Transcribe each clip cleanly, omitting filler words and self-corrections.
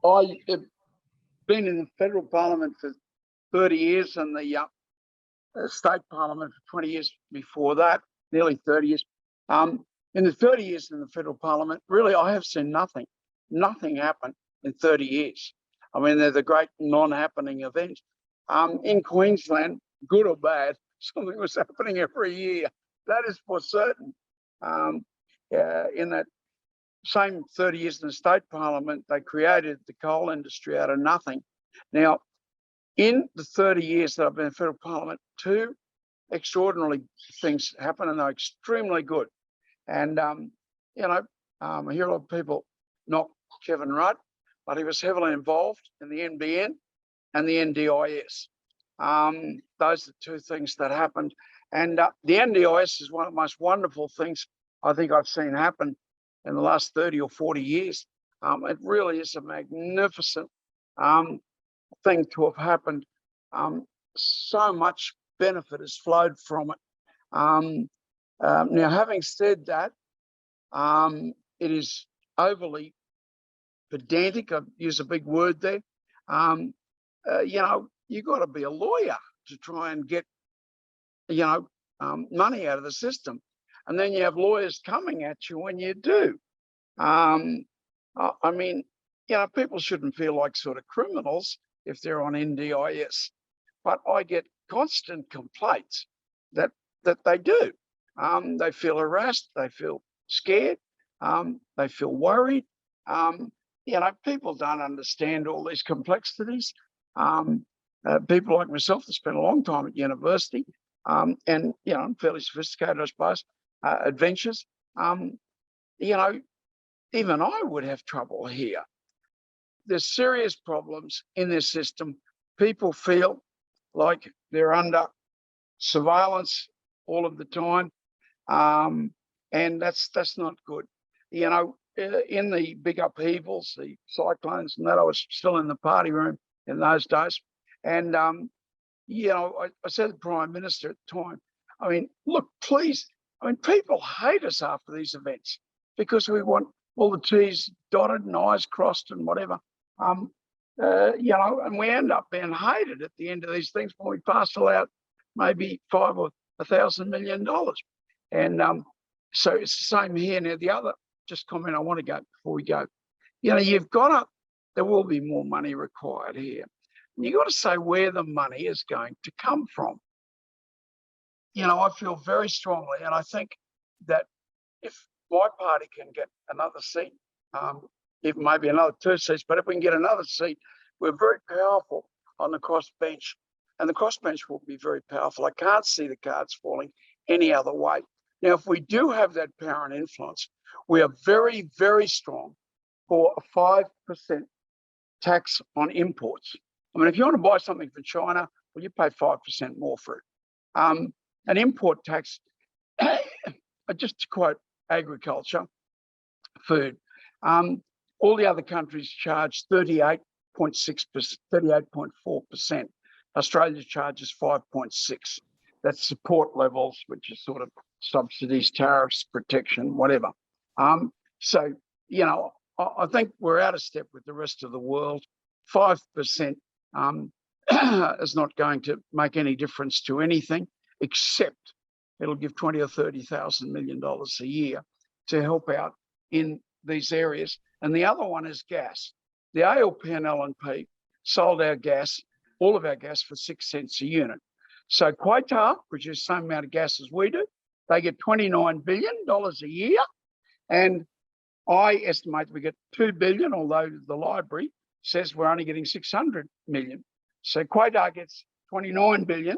I've been in the federal parliament for 30 years and the state parliament for 20 years before that, nearly 30 years. In the 30 years in the federal parliament, really, I have seen nothing happen in 30 years. I mean, they're the great non-happening event. In Queensland, good or bad, something was happening every year. That is for certain. In that same 30 years in the state parliament, they created the coal industry out of nothing. Now, in the 30 years that I've been in federal parliament, two extraordinary things happened, and they're extremely good. And, I hear a lot of people knock Kevin Rudd, but he was heavily involved in the NBN and the NDIS. Those are the two things that happened. And the NDIS is one of the most wonderful things I think I've seen happen in the last 30 or 40 years. It really is a magnificent thing to have happened. So much benefit has flowed from it. Now, having said that, it is overly pedantic. I use a big word there. You've got to be a lawyer to try and get, money out of the system. And then you have lawyers coming at you when you do. People shouldn't feel like sort of criminals if they're on NDIS, but I get constant complaints that they do. They feel harassed, they feel scared, they feel worried. People don't understand all these complexities. People like myself that spent a long time at university, and I'm fairly sophisticated, I suppose, adventures. Even I would have trouble here. There's serious problems in this system. People feel like they're under surveillance all of the time, and that's not good. In the big upheavals, the cyclones, and that, I was still in the party room in those days, and I said to the Prime Minister at the time, I mean, look, please. I mean, people hate us after these events because we want all the T's dotted and I's crossed and whatever. And we end up being hated at the end of these things when we parcel out maybe $5 or $1,000 million. And so it's the same here. Now, the other just comment I want to go before we go, there will be more money required here. And you've got to say where the money is going to come from. I feel very strongly, and I think that if my party can get another seat, if maybe another 2 seats, but if we can get another seat, we're very powerful on the crossbench, and the crossbench will be very powerful. I can't see the cards falling any other way. Now, if we do have that power and influence, we are very, very strong for a 5% tax on imports. I mean, if you want to buy something from China, well, you pay 5% more for it. An import tax, just to quote agriculture, food, all the other countries charge 38.6%, 38.4%. Australia charges 5.6%. That's support levels, which is sort of subsidies, tariffs, protection, whatever. I think we're out of step with the rest of the world. 5% is not going to make any difference to anything, except it'll give $20,000 or $30,000 million a year to help out in these areas. And the other one is gas. The ALP and LNP sold our gas, all of our gas, for 6 cents a unit. So Qatar produces the same amount of gas as we do. They get $29 billion a year. And I estimate we get $2 billion, although the library says we're only getting 600 million. So Qatar gets 29 billion,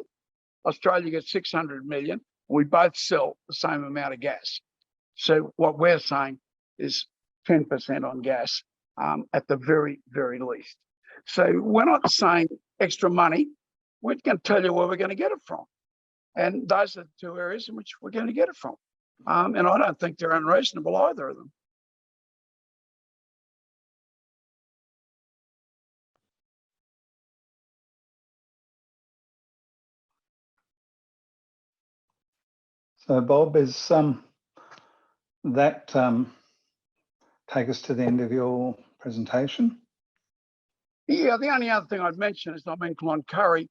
Australia gets 600 million. We both sell the same amount of gas. So what we're saying is 10% on gas at the very, very least. So we're not saying extra money. We're going to tell you where we're going to get it from. And those are the two areas in which we're going to get it from. And I don't think they're unreasonable, either of them. So, Bob, is that take us to the end of your presentation? Yeah, the only other thing I'd mention is I'm in Cloncurry,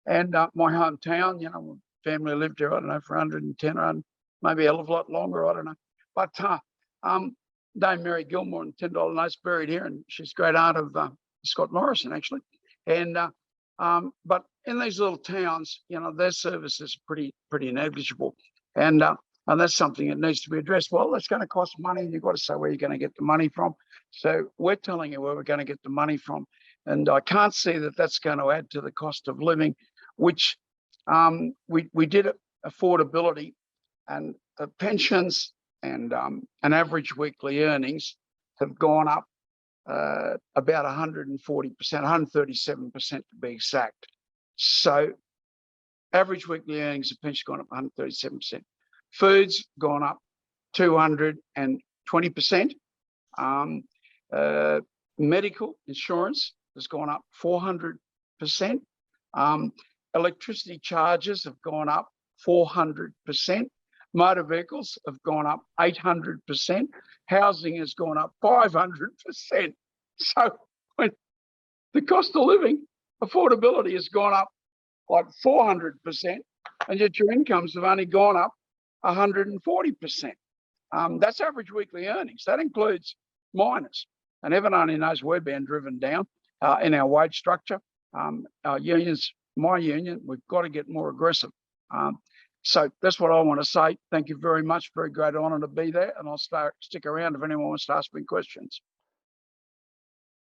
and my hometown, you know, family lived here, I don't know, for 110 or maybe a lot longer, I don't know. But Dame Mary Gilmore and $10 notes buried here, and she's great aunt of Scott Morrison, actually. And but in these little towns, you know, their service is pretty negligible, and that's something that needs to be addressed. Well, that's going to cost money, and you've got to say where you're going to get the money from. So we're telling you where we're going to get the money from, and I can't see that that's going to add to the cost of living, which we did affordability, and pensions and average weekly earnings have gone up about 140%, 137% to be exact. So average weekly earnings of pension gone up 137%. Food's gone up 220%. Medical insurance has gone up 400%. Electricity charges have gone up 400%. Motor vehicles have gone up 800%. Housing has gone up 500%. So when the cost of living, affordability has gone up like 400%, and yet your incomes have only gone up 140%. That's average weekly earnings. That includes miners. And heaven only knows we're being driven down in our wage structure. Our unions, my union, we've got to get more aggressive. So that's what I want to say. Thank you very much. Very great honour to be there. And I'll stick around if anyone wants to ask me questions.